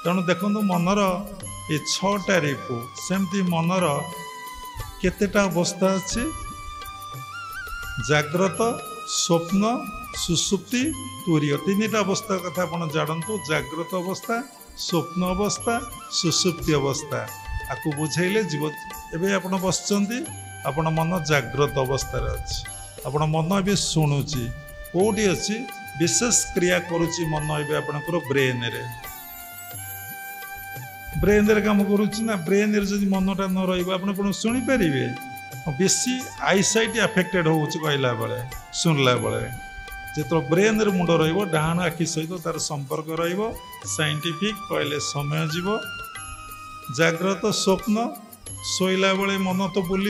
तेणु देखो मनर ये 6टा रिपु सेमती मनर केतेटा अवस्था अच्छी जाग्रत स्वप्न सुसुप्ति तुरीय 3टा अवस्था कथा आप जानतु जाग्रत अवस्था स्वप्न अवस्था सुसुप्ति अवस्था आपको बुझेले जीव एवं आप बसचंती आपण मन जाग्रत अवस्था अच्छी आपण मन ए शुणुची कौटी अच्छी विशेष क्रिया करुच्ची मन ए आपणकर ब्रेन रे ब्रेन रे काम करुच्ची ना ब्रेन रे जदि मनटा न रही शुणी पारे बेसी आईसाइट अफेक्टेड हो कहला बेले शुणला बेले जो ब्रेन रे मुंड डाण आखि सहित तार संपर्क साइंटिफिक कहले समय जीव जाग्रत स्वप्न शोला बेले मन तो बुल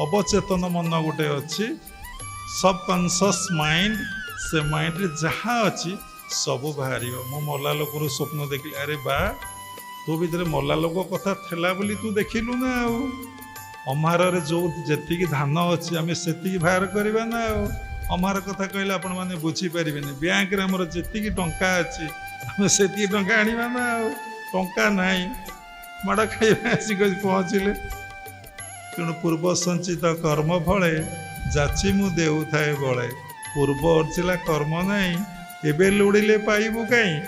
अवचेतन मन गोटे अच्छी सबकॉन्शियस माइंड से माइंड रे जहाँ अच्छी सब बाहर मो मरला लोक स्वप्न देखी अरे बा तो भीतर मरला लोक कथा थेला बोली तू देखिलु ना अमार जो जी धान अच्छी आम से बाहर करवा ना अमार कथा कहले आपण मैंने बुझीपारे बैंक रे आमर जी टंका अच्छी आम से टंका आना ना टंका नाई माड़ खाइबा आसिक पहुँचले तेणु पूर्व संचित कर्म फले जाची मु देउ थाए बले पूर्व अर्चिला कर्म नाई एबे लोड़िले पाइबु कहीं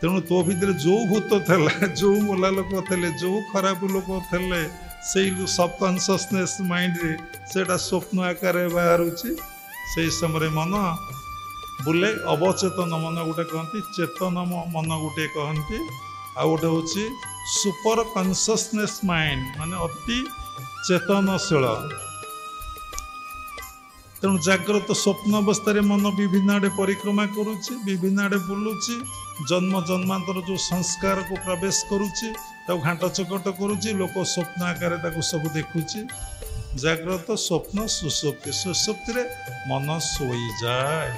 तेणु तो भीतर जो भूत थला जो मोला लोक थे जो खराब लोक थे से सबकॉन्शियसनेस माइंड रे सेटा स्वप्न आकार बाहर से समय मन बुले अवचेतन मन गोटे कहती चेतन मन गोटे कहती आ गोटे हूँ सुपर कॉन्शियसनेस माइंड माने अति चेतनशील तेणु जाग्रत स्वप्न अवस्था मन विभिन्न आड़े परिक्रमा करुच्ची विभिन्न आड़े बुलूची जन्म जन्मांतर जो संस्कार को प्रवेश करुच्ची घाट चकट करुच्ची लोक स्वप्न आकार सब देखुची जाग्रत स्वप्न सुसुप्ति सुसुप्ति रे मन सोई जाए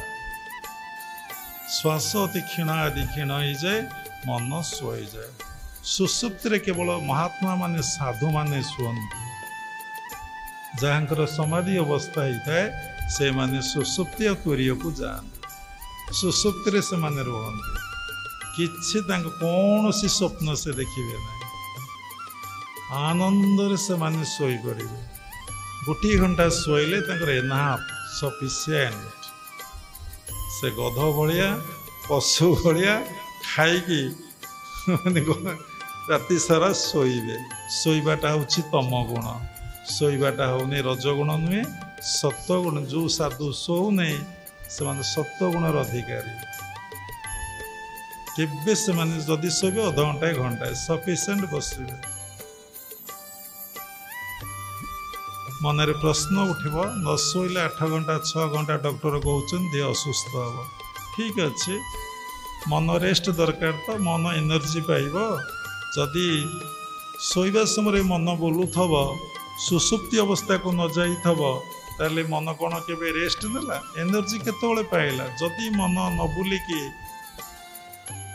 श्वास अति क्षीण आदि क्षीण हो जाए मन सोई जाए सुसुप्ति रे केवल महात्मा माने साधु माने शुअंती जहाँकर समाधि अवस्था होता है से माने सुसुप्ति और तुरीय को जान सुसुप्ति रे से माने रुहंती किछि कौन सी स्वप्न से देखिए ना आनंद रे से माने सोई परिबे गोटी घंटा सोइले एनाफ सफिशिएंट से गध भलिया पशु भलिया खाई राति सारा शोबे शोबाटा हूँ तम गुण शोबाटा होने रजगुण नुहे सत्वगुण जो साधु शो नहीं से सत्वगुणर अधिकारी केबे से माने जदि शोबे अध घंटाए घंटाए सफिशिएंट बसबे मनरे प्रश्न उठब न शोले 8 घंटा 6 घंटा डॉक्टर कहते देह असुस्थ हम ठीक अच्छे मन रेस्ट दरकार तो मन एनर्जी पाइब जदि शोवा समय मन बोलुथब सुसुप्ति अवस्था को न जाइथब ताले मन कौन के रेस्ट नेला एनर्जी केतबेले पाइला जदि मन न बुलिकी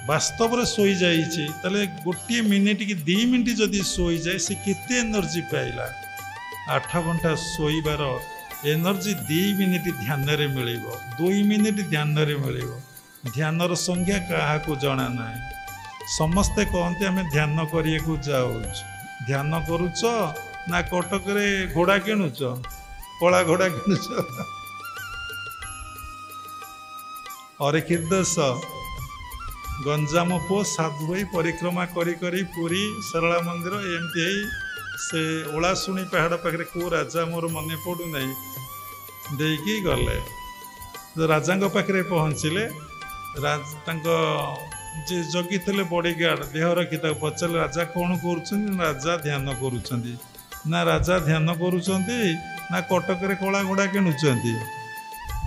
वास्तव रे सोई जाइछि ताले गोटे मिनिट कि 2 मिनिट जदि सोई जाए से केते एनर्जी पाइला 8 घंटा शोइबार एनर्जी 2 मिनिट ध्यान रे मिलिबो 2 मिनिट ध्यान रे मिलिबो ध्यानर संज्ञा क्या जना ना समस्ते कहते आम ध्यान करिया जाऊ ध्यान करुच ना कटक रे घोड़ा किणुच कला घोड़ा किणुच अरेखिदेश गंजाम पुओ साधु भाई परिक्रमा करी करी पुरी सरला मंदिर एमती से ओलाशुणी पहाड़ पाखे को राजा मोर मन पड़ूना देकी गले राजा पाखे पहुँचले जे जगी थे बॉडीगार्ड देह रखी पचारे राजा कौन कर राजा ध्यान करुँच ना राजा ध्यान करुँच ना कटक कला घोड़ा किणुंट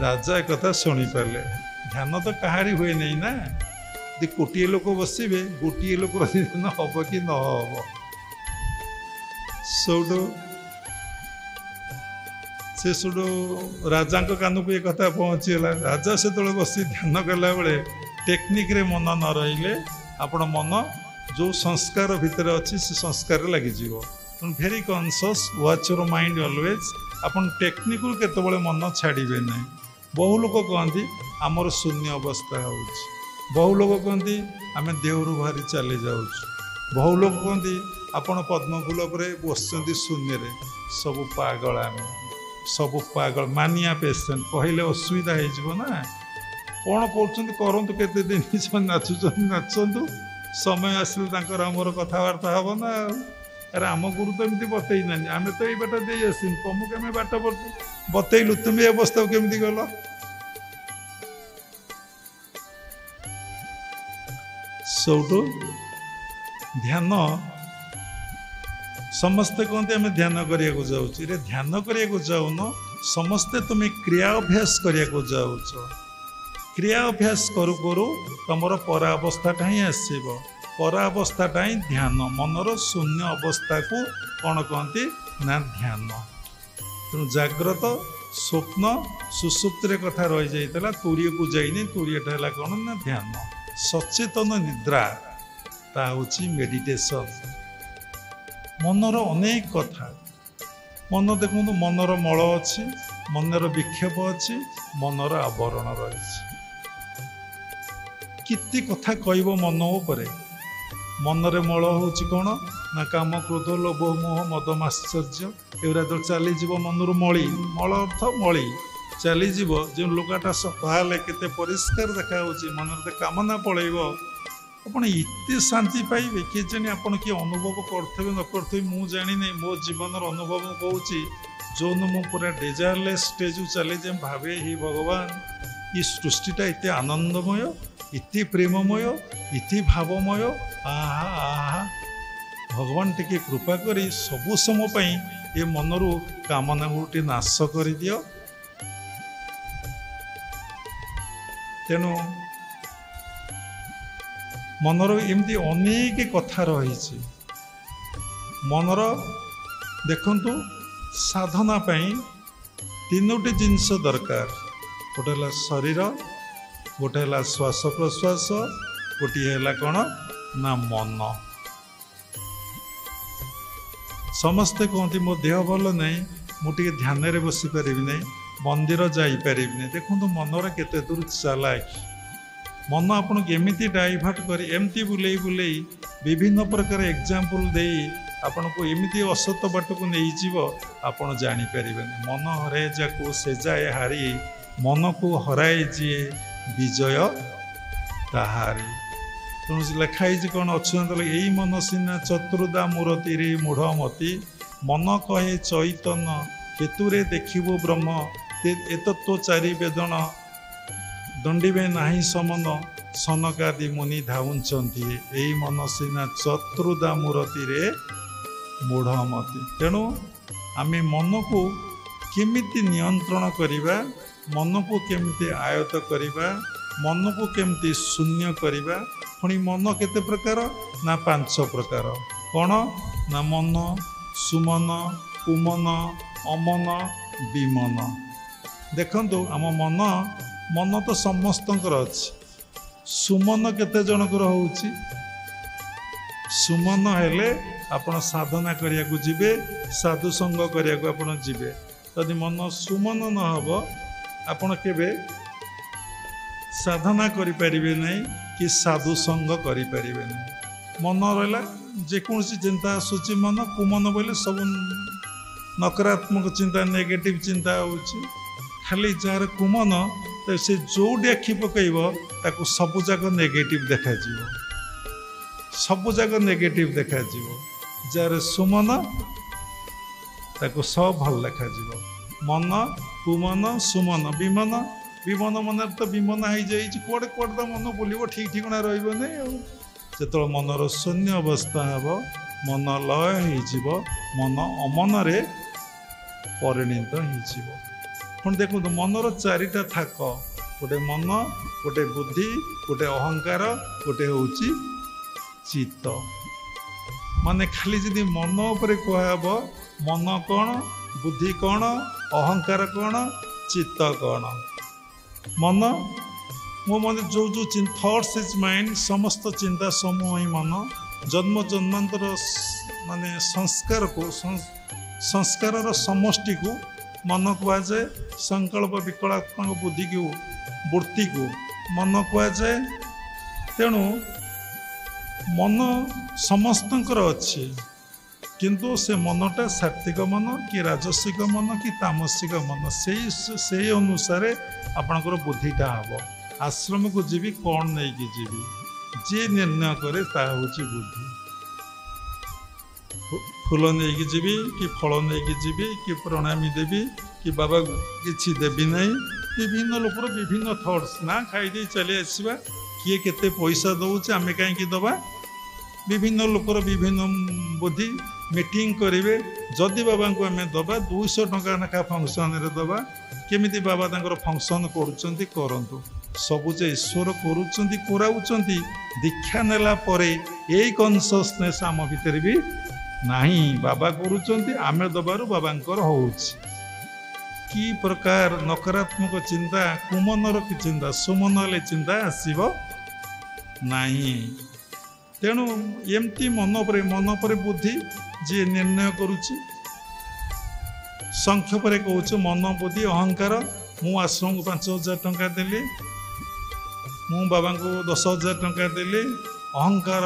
राजा एक शुणी पारे ध्यान तो कहारी हुए नहीं ना गोटे लोक बसवे गोटे लोक ध्यान हम कि न हम से राजा कान को ये कथा पहुँचीगला राजा से बसी ध्यान कला बेले टेक्निक रे मन न रही आपण मन जो संस्कार भितर अच्छी से संस्कार लगिज very conscious watch your mind always आपण टेक्निक केतबेले मन छाड़े ना बहु लोक कहती आमर शून्य अवस्था हो बहु लोग कहते आम देहरु बाहरी चली जाऊँ, बहु लोग कहते आपण पद्मफूल पर बस शून्य सब पागल आम सब पागल मानिया पेसेंट कहले असुविधा होना कौन करूँ केते दिन नाचुं नाचतु समय आसिले आमर कथबार्ता हम ना अरे आम गुरु तो एमती बतई ना आम तो ये बाट दे आस तुमको आम बाट बतईलु तुम ये अवस्था केमती गल सौटू ध्यान समस्ते कहते आम ध्यान करने को जाऊँ रे ध्यान करने को जाऊन समस्ते तुम क्रिया अभ्यास करने को जाऊच क्रिया अभ्यास करू करू तुमर परावस्थाटा ही आसब परावस्थाटा ही ध्यान मनर शून्य अवस्था को कौन कहती ना ध्यान तेणु जाग्रत स्वप्न सुसुप्ति कथा रही जाता तुरीय को जाइनी तुरीयटा है कौन ना ध्यान सचेतन निद्रा ता हूँ मेडिटेशन मनर अनेक कथा मन देखु मनर मल अच्छी मनर विक्षेप अच्छी मनर आवरण रही किति कथा कहब मन उपरे मनरे मल हूँ कौन ना काम क्रोध लोभ मोह मद माश्चर्य एवरा जो चलीज मनर मली मल अर्थ मली चलीज जो लुगाटा सफा हेले केते परिष्कार देखा मन कामना पलैब आपण इतने शांति पाइबे किए जाने आपण किए अनुभव करते न करते मु जानी नहीं मो जीवन अनुभव कहूँ जो मु पूरा डिजायरलेस स्टेज चली जे भावे ही भगवान ये सृष्टिटा इतने आनंदमय इतने प्रेममय इतने भावमय आहा आहा भगवान टिके कृपा करी सबु समय ये मनरू कामना गोटे नाश कर दियो तेणु मनर एमती अनेक कथा रही मनर देखंतु साधना पाई तीनोटी जिनस दरकार गोटे है शरीर गोटे है श्वास प्रश्वास गोटे है कौन ना मन समस्ते कहते मो देह भल ना मुझे ध्यान रे बसी पारि नहीं मंदिर जापारि नहीं देखो मनर केते दूर चालाक मन आपन केमिति डाइवर्ट कर एमती बुले बुले विभिन्न प्रकार एग्जाम्पल दे आपन को एमती असत बाट को नहीं जीव आपन जानी परिबे मन हरे जाको से जाए हारी मन को हराए जी विजय ताहारी तेणु लिखाई कौन अच्छे यही मन सीना चतुर्दा मूर्ति रे मूढ़मती मन कहे चैतन्य हेतुरे देखिबो ब्रह्म एतत्व चारि वेदन दंडिबे नाही समन सनकादि मुनि धाउंचंती एई मन सीना चतुर्दा मूर्ति रे मूढ़मती तेणु आमे मन को केमिति नियंत्रण करिबा मन को केमिति आयत करिबा मन को केमिति शून्य करिबा पुणी मन केते प्रकार ना 5 प्रकार कौन ना मन सुमन कुमन अमन विमन देखंतु आम मन मन तो समस्तंकर अच्छी सुमन केते जनकर होउची सुमन हेले आपण साधना करिया को जिबे साधु संग करिया को आपण जिबे यदि मन सुमन न हबो आपण केबे साधना करि परिबे नहीं कि साधु संग करि परिबे नहीं मन रहला जे कोनसी चिंता आसुची मन कुमन बोले सब नकारात्मक चिंता नेगेटिव चिंता होउची खाली जार कुमन तो से जोड़ी आखि पकईब ताको सबु जाक नेगेटिव देखा सबु जाक नेगेटिव देखा जार सुमन ताको सब भल देखा मन कुमन सुमन विमन विमन मन तो विमन हो जाए कौड़े कौड़े तो मन बुल ठीक ठिकना रही जो मनर शून्य अवस्था हम मन लय हो मन अमन रे परिणत हो पुणी देखो मनर चारिटा थाक गोटे मन गोटे बुद्धि गोटे अहंकार गोटे हूँ चित्त माने खाली जदि मन उपरे कहब मन कौन बुद्धि कौन अहंकार कौन चित्त कौन मन मो मन जो जो थॉट्स इज माइंड समस्त चिंता समूह ही मन जन्म जन्मांतर माने संस्कार को संस्कार समष्टि को मन कहुए संकल्प विकलात्मक बुद्धि को वृत्ति को मन कहुए तेणु मन समस्तंकर अच्छी किंतु से मनटा सात्विक मन कि राजसिक मन कि तामसिक मन से अनुसार आपणकर बुद्धिटा हम आश्रम को जीवी कौन नहीं कि जीवी जे निर्णय करे ता होची बुद्धि फूल नहीं कि जीवी कि फल नहीं कि जीवी कि प्रणामी देवी कि बाबा किसी देवी नहीं विभिन्न लोकर विभिन्न थॉट्स ना खाई चली आसवा किए केते पैसा दौचे आम कहीं दबा विभिन्न लोकर विभिन्न बुद्धि मीटिंग करेंगे जदि बाबा को आम दबा 200 टंका लेखा फंक्शन दबा केमिति बाबा तांकर फंक्शन करूचंती करंतु सबु जे ईश्वर करूचंती कराउचंती दीक्षा नेला परे एई कॉन्शियसनेस आम भीतर भी नहीं बाबा करूचंती आमे दबारु बाबांकर होउछि कि प्रकार नकारात्मक चिंता कुमनर की चिंता सुमनले चिंता आसीबो नहीं तेणु एमती मन पर बुद्धि जी निर्णय करुच्ची संख्य पर कहूँ मन बुद्धि अहंकार मु आश्रम को 5,000 टंका देली मु बाबा को 10,000 टंका देली अहंकार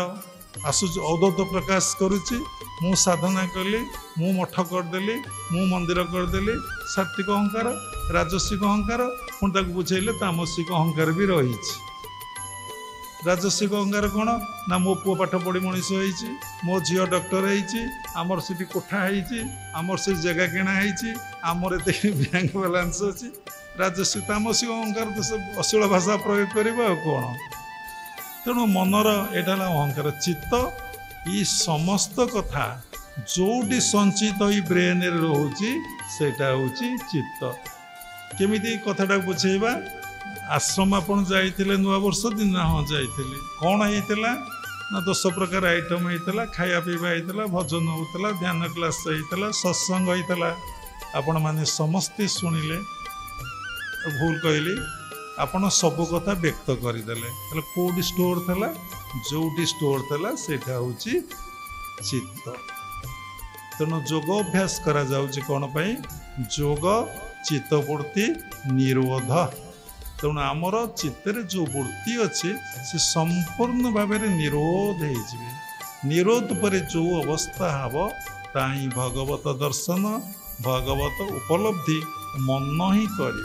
आसुच अवधूत प्रकाश करुच्ची मु साधना कली मु मठ करदेली मु मंदिर करदेली सात्विक अहंकार राजसिक अहंकार पुणी बुझेले तामसिक अहंकार भी रही राजसिक अहंकार कौन ना मो पुओ पाठ पढ़ी मनीष होती मो झील डॉक्टर होमर से कोठा होमर से जगह किणा होमर ये बैंक बालांस अच्छी राजसिक तामसिक अहंकार तो सब अश्लील भाषा प्रयोग कर कौन तेणु मनर यहाँ अहंकार चित्त ये समस्त कथा जोटी संचित ही ब्रेन रोचे सेटा हूँ चित्त केमिति कथाटा बुझेबा आश्रम आपन जाइथिले नुआ वर्ष दिन हाँ जाइथिले कौन होता ना 10 प्रकार आइटम होता खाया पीवा होता भजन होता ध्यान क्लास होता सत्संग होता आपण माने समस्ते शुणिले भूल कहली आपण सब कथा व्यक्त करदेले कौटी स्टोर थला जोटी स्टोर थला सेटा हूँ चित्त तेणु योग अभ्यास करा जाउची कौन पाई योग चित्तपूर्ति निरोध तेणु आमर चित्तर जो वृत्ति अच्छे से संपूर्ण भाव निरोध हो निरोध पर जो अवस्था हम ता ही भगवत दर्शन भगवत उपलब्धि मन ही कर।